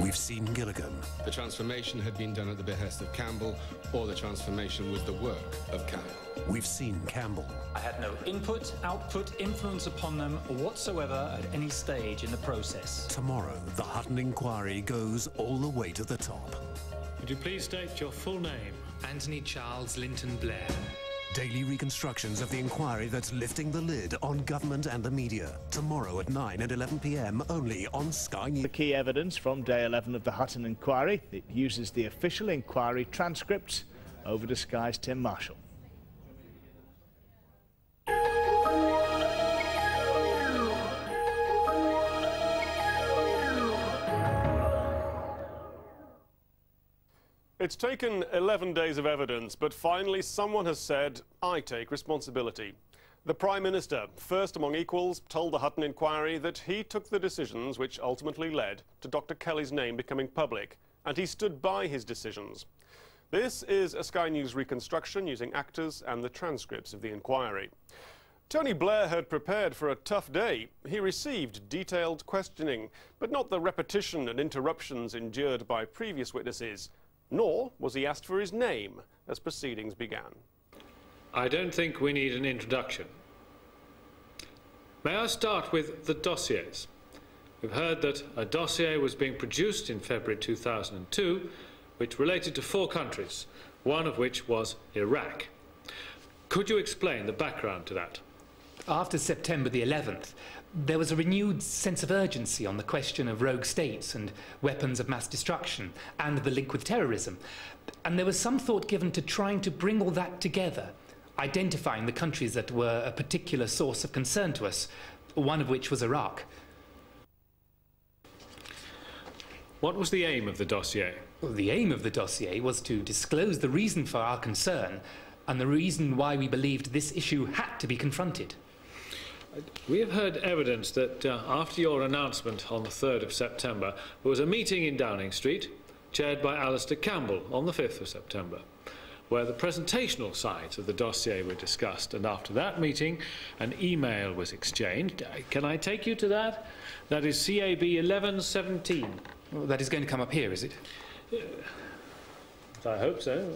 We've seen Gilligan. The transformation had been done at the behest of Campbell, or the transformation was the work of Campbell. We've seen Campbell. I had no input, output, influence upon them whatsoever at any stage in the process. Tomorrow, the Hutton Inquiry goes all the way to the top. Would you please state your full name? Anthony Charles Linton Blair. Daily reconstructions of the inquiry that's lifting the lid on government and the media. Tomorrow at 9 and 11 p.m. only on Sky News. The key evidence from day 11 of the Hutton Inquiry. It uses the official inquiry transcripts. Over to Sky's Tim Marshall. It's taken 11 days of evidence, but finally someone has said, I take responsibility. The Prime Minister, first among equals, told the Hutton Inquiry that he took the decisions which ultimately led to Dr. Kelly's name becoming public, and he stood by his decisions. This is a Sky News reconstruction using actors and the transcripts of the inquiry. Tony Blair had prepared for a tough day. He received detailed questioning, but not the repetition and interruptions endured by previous witnesses. Nor was he asked for his name as proceedings began. I don't think we need an introduction. May I start with the dossiers? We've heard that a dossier was being produced in February 2002, which related to 4 countries, one of which was Iraq. Could you explain the background to that? After September the 11th, there was a renewed sense of urgency on the question of rogue states and weapons of mass destruction and the link with terrorism. And there was some thought given to trying to bring all that together, identifying the countries that were a particular source of concern to us, one of which was Iraq. What was the aim of the dossier? Well, the aim of the dossier was to disclose the reason for our concern and the reason why we believed this issue had to be confronted. We have heard evidence that after your announcement on the 3rd of September, there was a meeting in Downing Street, chaired by Alistair Campbell on the 5th of September, where the presentational sides of the dossier were discussed, and after that meeting, an email was exchanged. Can I take you to that? That is CAB 1117. Well, that is going to come up here, is it? I hope so.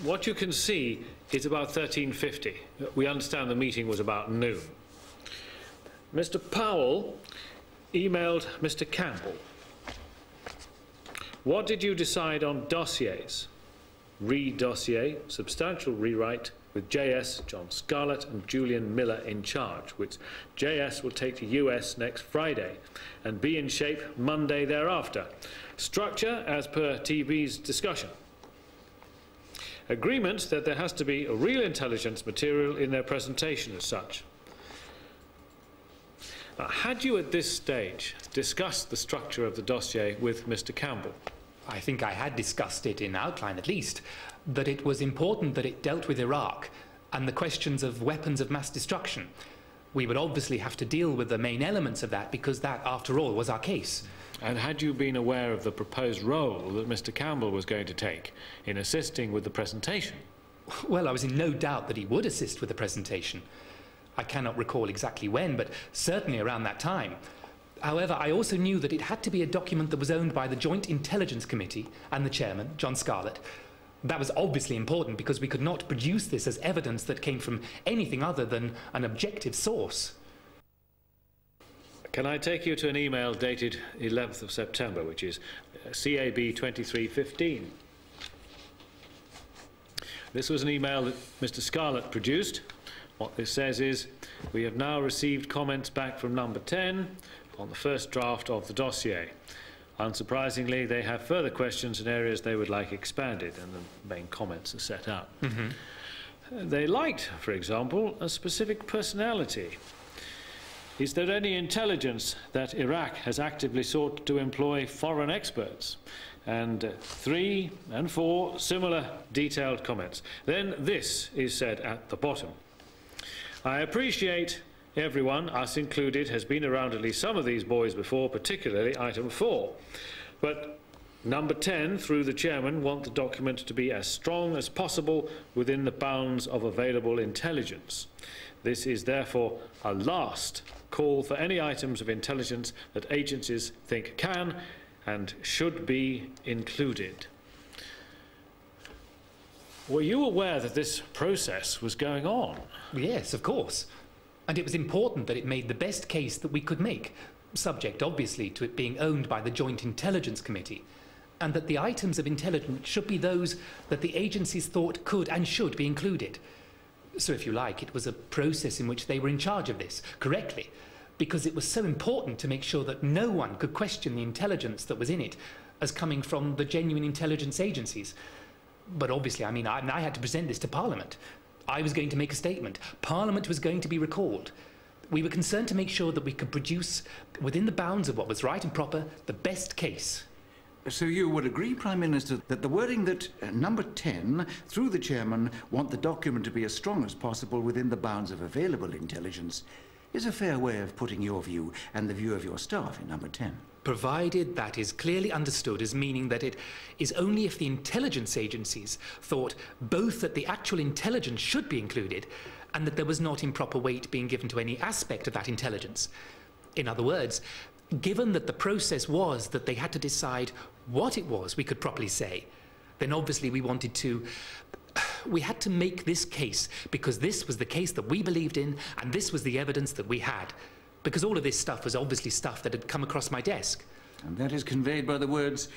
What you can see is about 1350. We understand the meeting was about noon. Mr. Powell emailed Mr. Campbell. What did you decide on dossiers? Re-dossier, substantial rewrite with JS, John Scarlett and Julian Miller in charge, which JS will take to US next Friday and be in shape Monday thereafter. Structure as per TB's discussion. Agreement that there has to be a real intelligence material in their presentation as such. Now, had you at this stage discussed the structure of the dossier with Mr. Campbell? I think I had discussed it in outline at least, that it was important that it dealt with Iraq and the questions of weapons of mass destruction. We would obviously have to deal with the main elements of that because that, after all, was our case. And had you been aware of the proposed role that Mr. Campbell was going to take in assisting with the presentation? Well, I was in no doubt that he would assist with the presentation. I cannot recall exactly when, but certainly around that time. However, I also knew that it had to be a document that was owned by the Joint Intelligence Committee and the chairman, John Scarlett. That was obviously important because we could not produce this as evidence that came from anything other than an objective source. Can I take you to an email dated 11th of September, which is CAB 2315? This was an email that Mr. Scarlett produced. What this says is, we have now received comments back from number 10 on the first draft of the dossier. Unsurprisingly, they have further questions in areas they would like expanded, and the main comments are set out. They liked, for example, a specific personality. Is there any intelligence that Iraq has actively sought to employ foreign experts? And 3 and 4 similar detailed comments. Then this is said at the bottom. I appreciate everyone, us included, has been around at least some of these boys before, particularly item 4. But number 10, through the chairman, want the document to be as strong as possible within the bounds of available intelligence. This is therefore a last call for any items of intelligence that agencies think can and should be included. Were you aware that this process was going on? Yes, of course. And it was important that it made the best case that we could make, subject obviously to it being owned by the Joint Intelligence Committee, and that the items of intelligence should be those that the agencies thought could and should be included. So if you like, it was a process in which they were in charge of this, correctly, because it was so important to make sure that no one could question the intelligence that was in it as coming from the genuine intelligence agencies. But obviously, I had to present this to Parliament. I was going to make a statement. Parliament was going to be recalled. We were concerned to make sure that we could produce, within the bounds of what was right and proper, the best case. So you would agree, Prime Minister, that the wording that number 10, through the chairman, want the document to be as strong as possible within the bounds of available intelligence is a fair way of putting your view and the view of your staff in number 10? Provided that is clearly understood as meaning that it is only if the intelligence agencies thought both that the actual intelligence should be included and that there was not improper weight being given to any aspect of that intelligence. In other words, given that the process was that they had to decide what it was we could properly say, then obviously we had to make this case because this was the case that we believed in and this was the evidence that we had. Because all of this stuff was obviously stuff that had come across my desk. And that is conveyed by the words,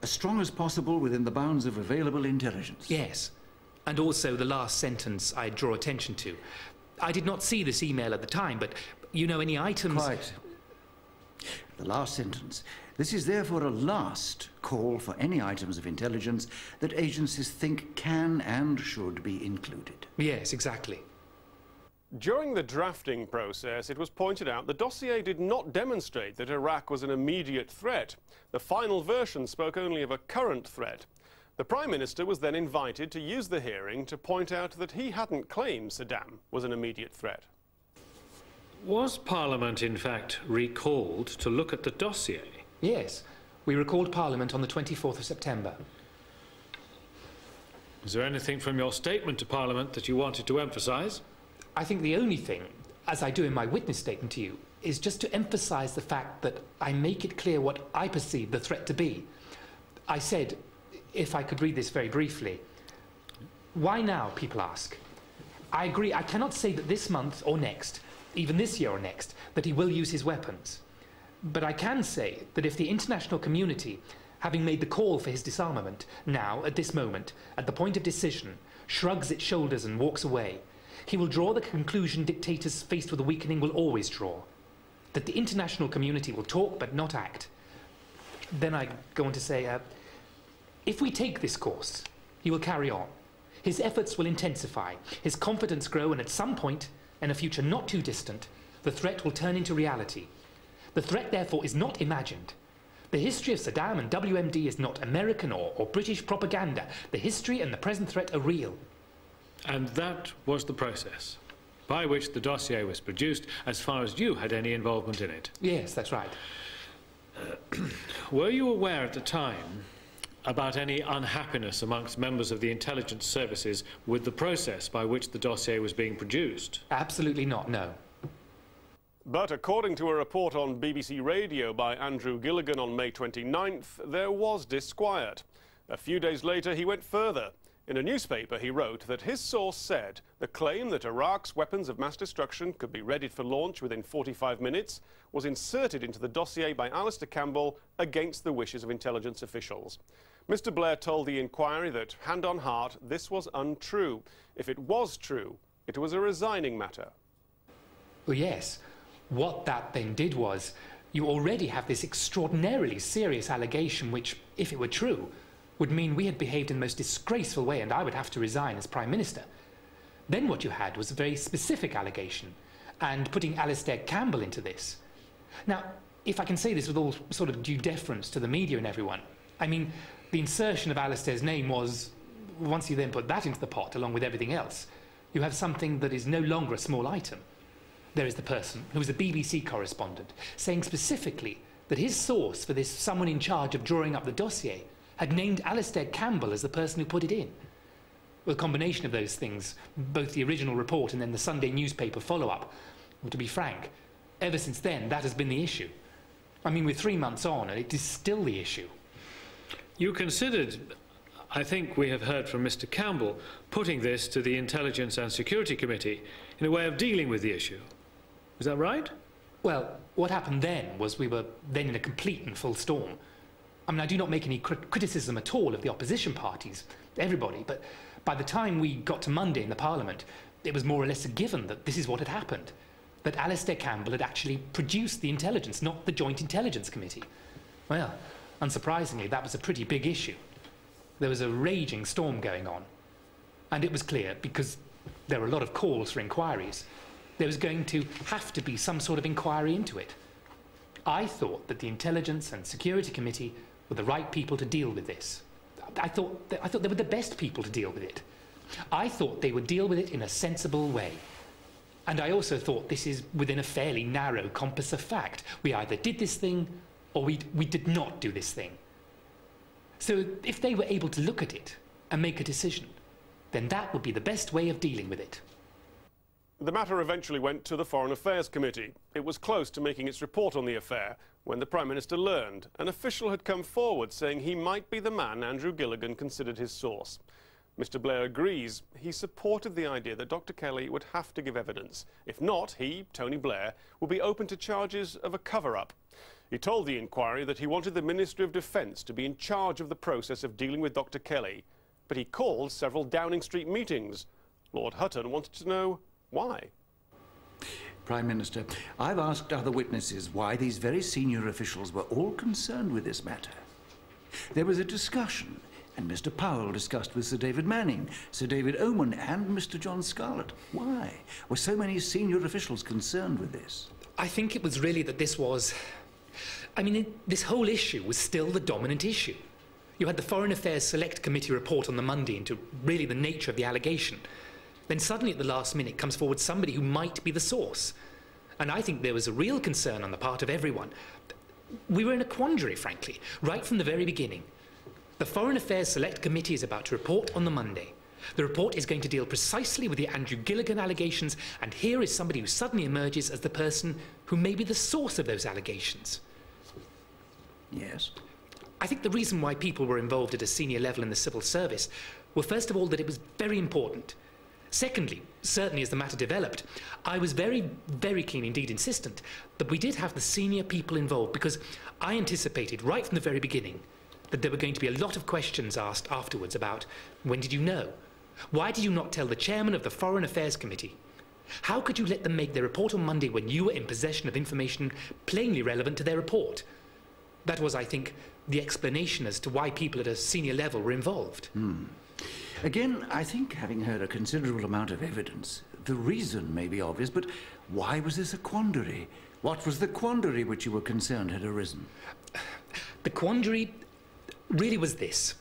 as strong as possible within the bounds of available intelligence. Yes. And also the last sentence I draw attention to. I did not see this email at the time, but you know any items... Quite. The last sentence. This is therefore a last call for any items of intelligence that agencies think can and should be included. Yes, exactly. During the drafting process, it was pointed out the dossier did not demonstrate that Iraq was an immediate threat. The final version spoke only of a current threat. The Prime Minister was then invited to use the hearing to point out that he hadn't claimed Saddam was an immediate threat. Was Parliament, in fact, recalled to look at the dossier? Yes. We recalled Parliament on the 24th of September. Is there anything from your statement to Parliament that you wanted to emphasise? I think the only thing, as I do in my witness statement to you, is just to emphasise the fact that I make it clear what I perceive the threat to be. I said, if I could read this very briefly, why now, people ask. I agree, I cannot say that this month or next, even this year or next, that he will use his weapons. But I can say that if the international community, having made the call for his disarmament, now, at this moment, at the point of decision, shrugs its shoulders and walks away, he will draw the conclusion dictators faced with a weakening will always draw, that the international community will talk but not act. Then I go on to say, if we take this course, he will carry on. His efforts will intensify, his confidence grow, and at some point, in a future not too distant, the threat will turn into reality. The threat, therefore, is not imagined. The history of Saddam and WMD is not American or British propaganda. The history and the present threat are real. And that was the process by which the dossier was produced, as far as you had any involvement in it? Yes, that's right. Were you aware at the time about any unhappiness amongst members of the intelligence services with the process by which the dossier was being produced? Absolutely not, no. But according to a report on BBC Radio by Andrew Gilligan on May 29th, there was disquiet. A few days later, he went further. In a newspaper, he wrote that his source said the claim that Iraq's weapons of mass destruction could be readied for launch within 45 minutes was inserted into the dossier by Alistair Campbell against the wishes of intelligence officials. Mr. Blair told the inquiry that, hand on heart, this was untrue. If it was true, it was a resigning matter. Well, yes. What that then did was, you already have this extraordinarily serious allegation which, if it were true, would mean we had behaved in the most disgraceful way and I would have to resign as Prime Minister. Then what you had was a very specific allegation, and putting Alistair Campbell into this. Now, if I can say this with all sort of due deference to the media and everyone, I mean, the insertion of Alistair's name was, once you then put that into the pot along with everything else, you have something that is no longer a small item. There is the person who was a BBC correspondent saying specifically that his source for this someone in charge of drawing up the dossier had named Alistair Campbell as the person who put it in. Well, the combination of those things, both the original report and then the Sunday newspaper follow-up, well, to be frank, ever since then, that has been the issue. I mean, we're 3 months on, and it is still the issue. You considered, I think we have heard from Mr. Campbell, putting this to the Intelligence and Security Committee in a way of dealing with the issue. Is that right? Well, what happened then was we were then in a complete and full storm. I mean, I do not make any criticism at all of the opposition parties, everybody, but by the time we got to Monday in the Parliament, it was more or less a given that this is what had happened, that Alastair Campbell had actually produced the intelligence, not the Joint Intelligence Committee. Well, unsurprisingly, that was a pretty big issue. There was a raging storm going on, and it was clear, because there were a lot of calls for inquiries, there was going to have to be some sort of inquiry into it. I thought that the Intelligence and Security Committee were the right people to deal with this. I thought they were the best people to deal with it. I thought they would deal with it in a sensible way. And I also thought this is within a fairly narrow compass of fact. We either did this thing or we did not do this thing. So if they were able to look at it and make a decision, then that would be the best way of dealing with it. The matter eventually went to the Foreign Affairs Committee. It was close to making its report on the affair when the Prime Minister learned an official had come forward saying he might be the man Andrew Gilligan considered his source. Mr. Blair agrees. He supported the idea that Dr. Kelly would have to give evidence. If not, he, Tony Blair, would be open to charges of a cover-up. He told the inquiry that he wanted the Ministry of Defence to be in charge of the process of dealing with Dr. Kelly, but he called several Downing Street meetings. Lord Hutton wanted to know why. Prime Minister, I've asked other witnesses why these very senior officials were all concerned with this matter. There was a discussion, and Mr. Powell discussed with Sir David Manning, Sir David Oman, and Mr. John Scarlett. Why were so many senior officials concerned with this? I think it was really that this was... I mean, this whole issue was still the dominant issue. You had the Foreign Affairs Select Committee report on the Monday into really the nature of the allegation. Then suddenly at the last minute comes forward somebody who might be the source. And I think there was a real concern on the part of everyone. We were in a quandary, frankly, right from the very beginning. The Foreign Affairs Select Committee is about to report on the Monday. The report is going to deal precisely with the Andrew Gilligan allegations, and here is somebody who suddenly emerges as the person who may be the source of those allegations. Yes? I think the reason why people were involved at a senior level in the civil service were, first of all, that it was very important. Secondly, certainly as the matter developed, I was very, very keen, indeed insistent, that we did have the senior people involved, because I anticipated right from the very beginning that there were going to be a lot of questions asked afterwards about, when did you know? Why did you not tell the chairman of the Foreign Affairs Committee? How could you let them make their report on Monday when you were in possession of information plainly relevant to their report? That was, I think, the explanation as to why people at a senior level were involved. Again, I think, having heard a considerable amount of evidence, the reason may be obvious, but why was this a quandary? What was the quandary which you were concerned had arisen? The quandary really was this.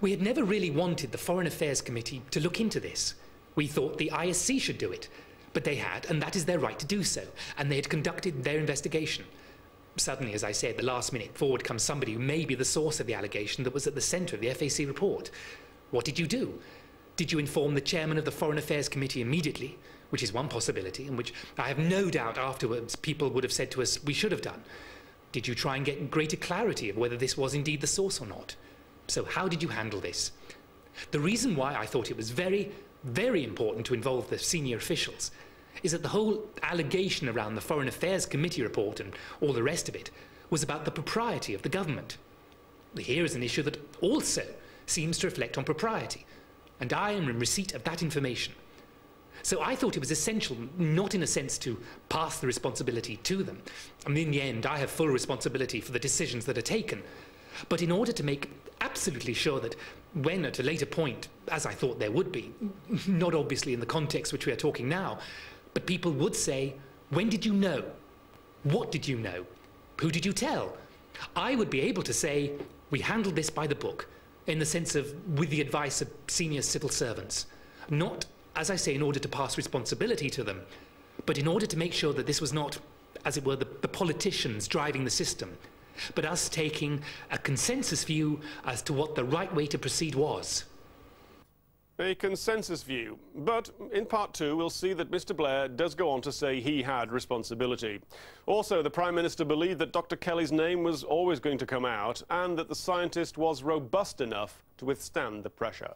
We had never really wanted the Foreign Affairs Committee to look into this. We thought the ISC should do it, but they had, and that is their right to do so, and they had conducted their investigation. Suddenly, as I say, at the last minute, forward comes somebody who may be the source of the allegation that was at the centre of the FAC report. What did you do? Did you inform the chairman of the Foreign Affairs Committee immediately, which is one possibility, and which I have no doubt afterwards people would have said to us we should have done? Did you try and get greater clarity of whether this was indeed the source or not? So how did you handle this? The reason why I thought it was very, very important to involve the senior officials is that the whole allegation around the Foreign Affairs Committee report and all the rest of it was about the propriety of the government. Here is an issue that also seems to reflect on propriety, and I am in receipt of that information. So I thought it was essential, not in a sense to pass the responsibility to them. I mean, in the end, I have full responsibility for the decisions that are taken, but in order to make absolutely sure that when at a later point, as I thought there would be, not obviously in the context which we are talking now, but people would say, when did you know? What did you know? Who did you tell? I would be able to say, we handled this by the book, in the sense of with the advice of senior civil servants. Not, as I say, in order to pass responsibility to them, but in order to make sure that this was not, as it were, the politicians driving the system, but us taking a consensus view as to what the right way to proceed was. A consensus view, but in part two we'll see that Mr Blair does go on to say he had responsibility. Also, the Prime Minister believed that Dr Kelly's name was always going to come out and that the scientist was robust enough to withstand the pressure.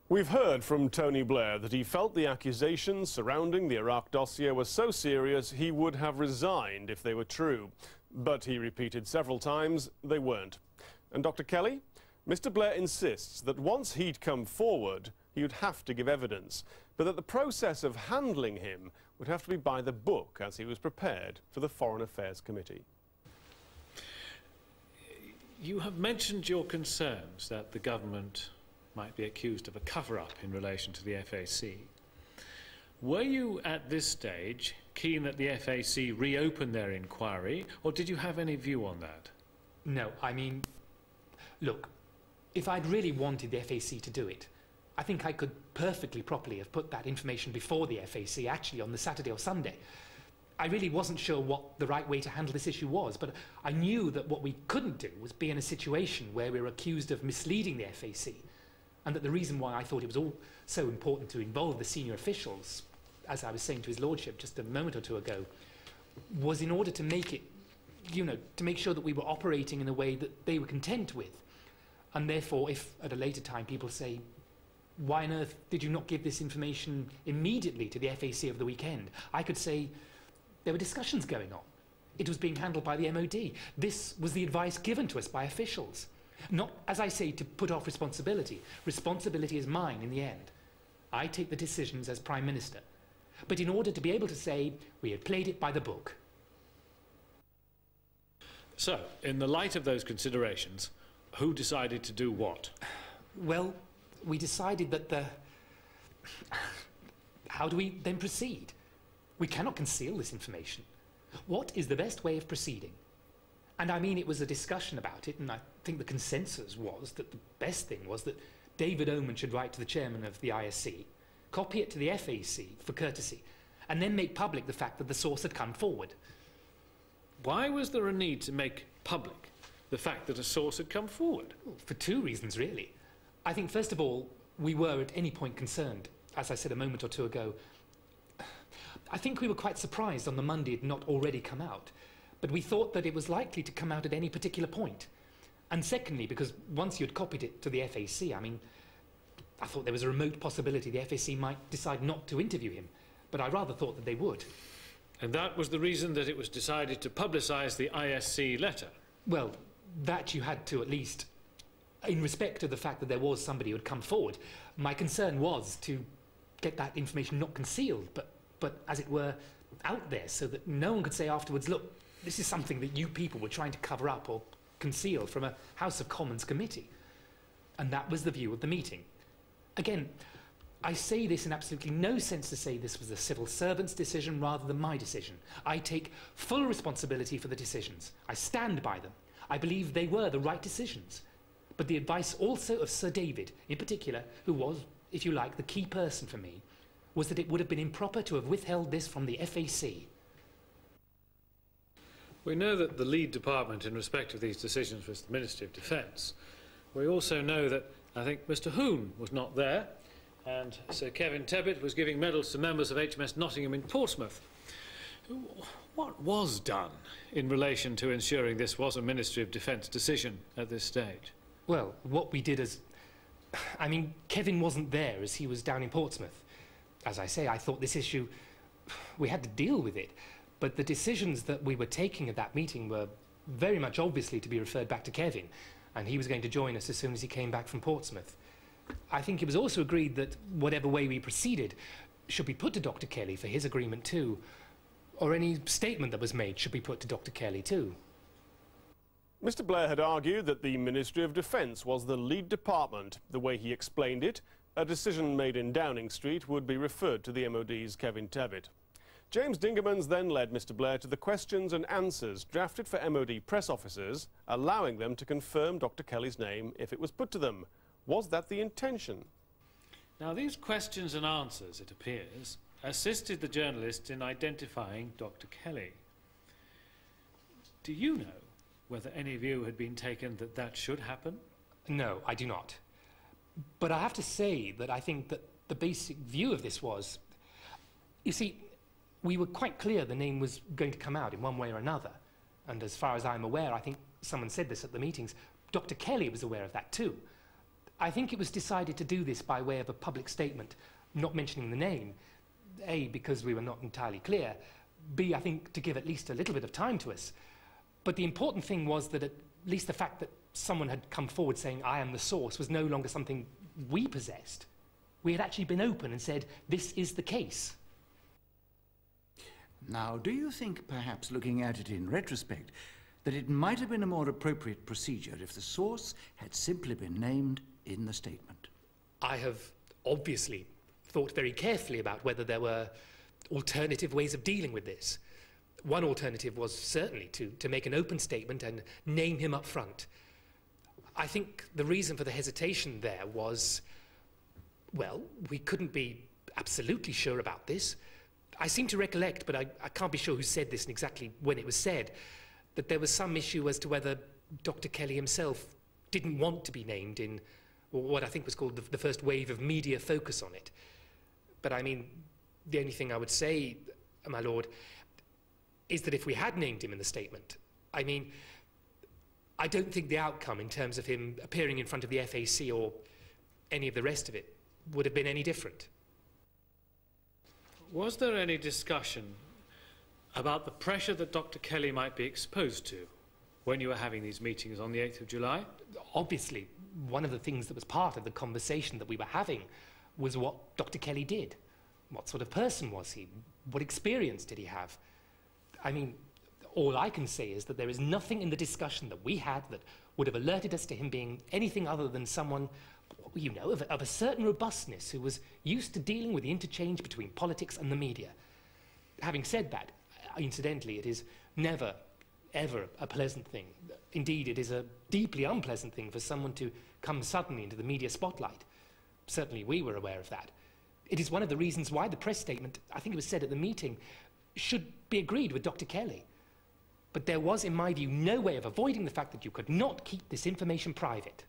We've heard from Tony Blair that he felt the accusations surrounding the Iraq dossier were so serious he would have resigned if they were true. But he repeated several times they weren't. And Dr Kelly? Mr Blair insists that once he'd come forward, he would have to give evidence, but that the process of handling him would have to be by the book as he was prepared for the Foreign Affairs Committee. You have mentioned your concerns that the government might be accused of a cover-up in relation to the FAC. Were you at this stage keen that the FAC reopen their inquiry, or did you have any view on that? No, I mean, look, if I'd really wanted the FAC to do it, I think I could perfectly properly have put that information before the FAC, actually on the Saturday or Sunday. I really wasn't sure what the right way to handle this issue was, but I knew that what we couldn't do was be in a situation where we were accused of misleading the FAC, and that the reason why I thought it was all so important to involve the senior officials, as I was saying to his lordship just a moment or two ago, was in order to make it, you know, to make sure that we were operating in a way that they were content with. And therefore, if at a later time people say, why on earth did you not give this information immediately to the FAC over the weekend? I could say there were discussions going on. It was being handled by the MOD. This was the advice given to us by officials. Not, as I say, to put off responsibility. Responsibility is mine in the end. I take the decisions as Prime Minister. But in order to be able to say we had played it by the book. So, in the light of those considerations, who decided to do what? Well, we decided that the... How do we then proceed? We cannot conceal this information. What is the best way of proceeding? And I mean, it was a discussion about it, and I think the consensus was that the best thing was that David Oman should write to the chairman of the ISC, copy it to the FAC for courtesy, and then make public the fact that the source had come forward. Why was there a need to make public the fact that a source had come forward? Well, for two reasons, really. I think, first of all, we were at any point concerned, as I said a moment or two ago. I think we were quite surprised on the Monday it had not already come out, but we thought that it was likely to come out at any particular point. And secondly, because once you'd copied it to the FAC, I mean, I thought there was a remote possibility the FAC might decide not to interview him, but I rather thought that they would. And that was the reason that it was decided to publicise the ISC letter? Well, that you had to at least, in respect of the fact that there was somebody who had come forward. My concern was to get that information not concealed, but as it were, out there, so that no one could say afterwards, look, this is something that you people were trying to cover up or conceal from a House of Commons committee. And that was the view of the meeting. Again, I say this in absolutely no sense to say this was a civil servant's decision rather than my decision. I take full responsibility for the decisions. I stand by them. I believe they were the right decisions. But the advice also of Sir David, in particular, who was, if you like, the key person for me, was that it would have been improper to have withheld this from the FAC. We know that the lead department in respect of these decisions was the Ministry of Defence. We also know that I think Mr Hoon was not there, and Sir Kevin Tebbit was giving medals to members of HMS Nottingham in Portsmouth. What was done in relation to ensuring this was a Ministry of Defence decision at this stage? Well, what we did is... I mean, Kevin wasn't there as he was down in Portsmouth. As I say, I thought this issue... we had to deal with it. But the decisions that we were taking at that meeting were very much obviously to be referred back to Kevin, and he was going to join us as soon as he came back from Portsmouth. I think it was also agreed that whatever way we proceeded should be put to Dr. Kelly for his agreement too, or any statement that was made should be put to Dr. Kelly too. Mr Blair had argued that the Ministry of Defence was the lead department. The way he explained it, a decision made in Downing Street would be referred to the MOD's Kevin Tebbit. James Dingemans then led Mr Blair to the questions and answers drafted for MOD press officers, allowing them to confirm Dr Kelly's name if it was put to them. Was that the intention? Now, these questions and answers, it appears, assisted the journalists in identifying Dr Kelly. Do you know whether any view had been taken that that should happen? No, I do not. But I have to say that I think that the basic view of this was, you see, we were quite clear the name was going to come out in one way or another. And as far as I'm aware, I think someone said this at the meetings, Dr. Kelly was aware of that too. I think it was decided to do this by way of a public statement, not mentioning the name. A, because we were not entirely clear. B, I think to give at least a little bit of time to us. But the important thing was that at least the fact that someone had come forward saying, I am the source, was no longer something we possessed. We had actually been open and said, this is the case. Now, do you think, perhaps looking at it in retrospect, that it might have been a more appropriate procedure if the source had simply been named in the statement? I have obviously thought very carefully about whether there were alternative ways of dealing with this. One alternative was certainly to make an open statement and name him up front. I think the reason for the hesitation there was, well, we couldn't be absolutely sure about this. I seem to recollect, but I can't be sure who said this and exactly when it was said, that there was some issue as to whether Dr. Kelly himself didn't want to be named in what I think was called the first wave of media focus on it. But I mean, the only thing I would say, my lord, is that if we had named him in the statement, I mean, I don't think the outcome in terms of him appearing in front of the FAC or any of the rest of it would have been any different. Was there any discussion about the pressure that Dr. Kelly might be exposed to when you were having these meetings on the 8th of July? Obviously, one of the things that was part of the conversation that we were having was what Dr. Kelly did. What sort of person was he? What experience did he have? I mean, all I can say is that there is nothing in the discussion that we had that would have alerted us to him being anything other than someone, you know, of a certain robustness who was used to dealing with the interchange between politics and the media. Having said that, incidentally, it is never, ever a pleasant thing. Indeed, it is a deeply unpleasant thing for someone to come suddenly into the media spotlight. Certainly we were aware of that. It is one of the reasons why the press statement, I think it was said at the meeting, should be agreed with Dr. Kelly. But there was, in my view, no way of avoiding the fact that you could not keep this information private.